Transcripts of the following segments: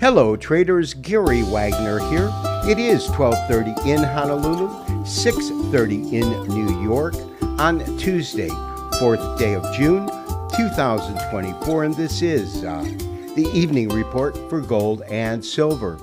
Hello traders, Gary Wagner here. It is 12:30 in Honolulu, 6:30 in New York on Tuesday, 4th day of June, 2024, and this is the evening report for gold and silver.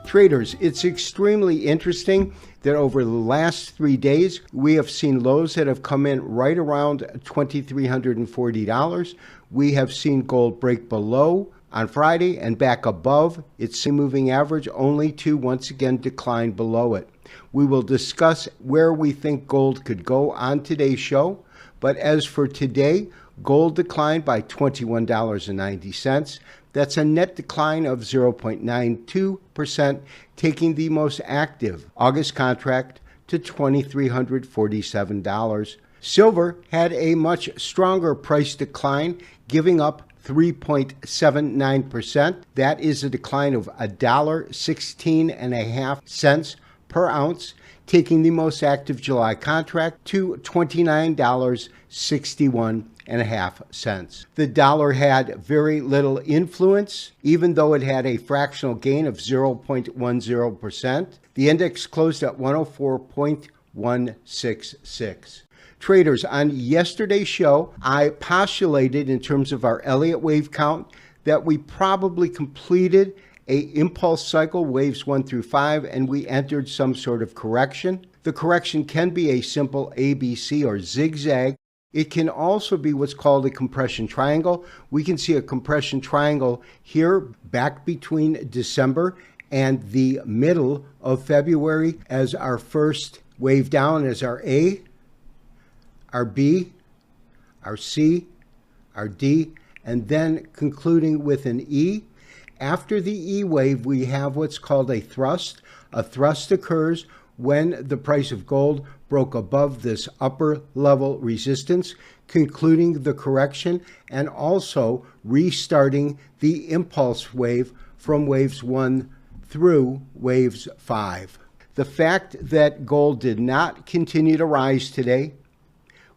Traders, it's extremely interesting that over the last 3 days, we have seen lows that have come in right around $2,340. We have seen gold break below on Friday and back above its moving average, only to once again decline below it. We will discuss where we think gold could go on today's show, but as for today, gold declined by $21.90. That's a net decline of 0.92%, taking the most active August contract to $2,347. Silver had a much stronger price decline, giving up 3.79%. That is a decline of $1.16.5 per ounce, taking the most active July contract to $29.61.5. The dollar had very little influence, even though it had a fractional gain of 0.10%. The index closed at 104.166. Traders, on yesterday's show, I postulated in terms of our Elliott wave count that we probably completed a impulse cycle, waves 1 through 5, and we entered some sort of correction. The correction can be a simple ABC or zigzag. It can also be what's called a compression triangle. We can see a compression triangle here back between December and the middle of February as our first wave down as our A, our B, our C, our D, and then concluding with an E. After the E wave, we have what's called a thrust. A thrust occurs when the price of gold broke above this upper level resistance, concluding the correction and also restarting the impulse wave from waves 1 through waves 5. The fact that gold did not continue to rise today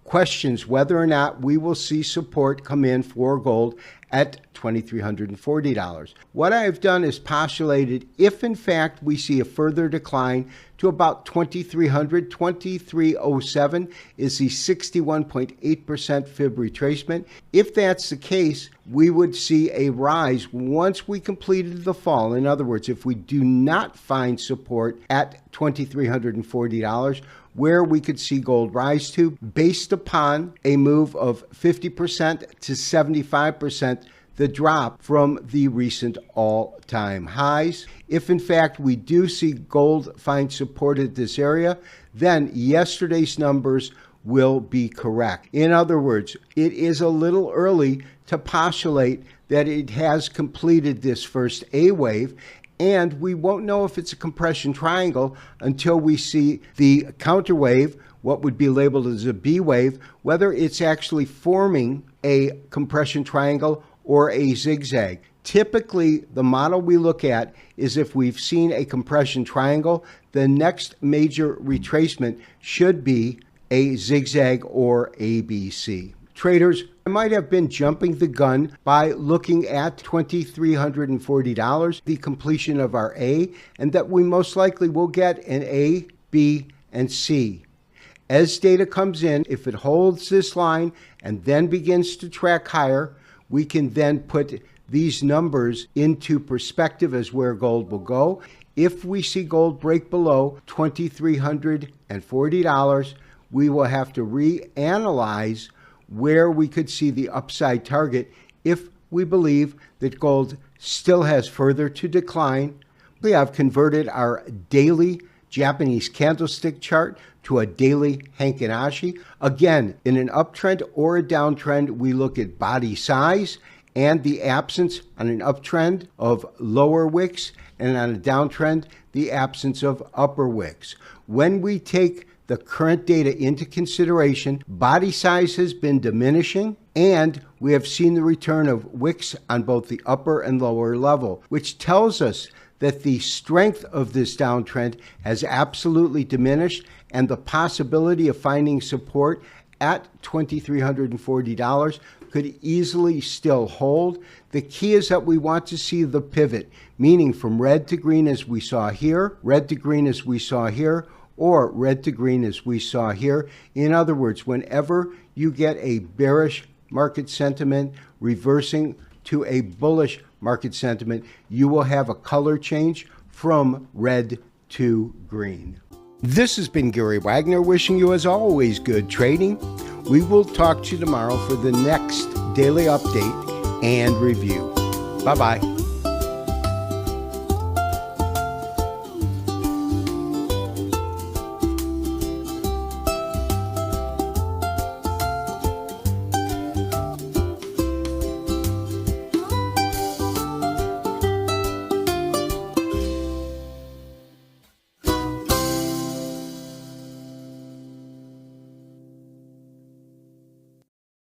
questions whether or not we will see support come in for gold at $2,340. What I've done is postulated if in fact we see a further decline to about 2,300, 2,307 is the 61.8% fib retracement. If that's the case, we would see a rise once we completed the fall. In other words, if we do not find support at $2,340, where we could see gold rise to based upon a move of 50% to 75%, the drop from the recent all-time highs. If in fact we do see gold find support at this area, then yesterday's numbers will be correct. In other words, it is a little early to postulate that it has completed this first A wave, and we won't know if it's a compression triangle until we see the counter wave, what would be labeled as a B wave, whether it's actually forming a compression triangle or a zigzag. Typically, the model we look at is if we've seen a compression triangle, the next major retracement should be a zigzag or ABC. Traders, I might have been jumping the gun by looking at $2,340, the completion of our A, and that we most likely will get an A, B, and C. As data comes in, if it holds this line and then begins to track higher, we can then put these numbers into perspective as where gold will go. If we see gold break below $2,340, we will have to reanalyze where we could see the upside target if we believe that gold still has further to decline. We have converted our daily Japanese candlestick chart to a daily Heikin Ashi. Again, in an uptrend or a downtrend, we look at body size and the absence on an uptrend of lower wicks, and on a downtrend, the absence of upper wicks. When we take the current data into consideration, body size has been diminishing, and we have seen the return of wicks on both the upper and lower level, which tells us that the strength of this downtrend has absolutely diminished, and the possibility of finding support at $2,340 could easily still hold. The key is that we want to see the pivot, meaning from red to green as we saw here, red to green as we saw here, or red to green as we saw here. In other words, whenever you get a bearish market sentiment reversing to a bullish market sentiment, you will have a color change from red to green. This has been Gary Wagner wishing you, as always, good trading. We will talk to you tomorrow for the next daily update and review. Bye-bye.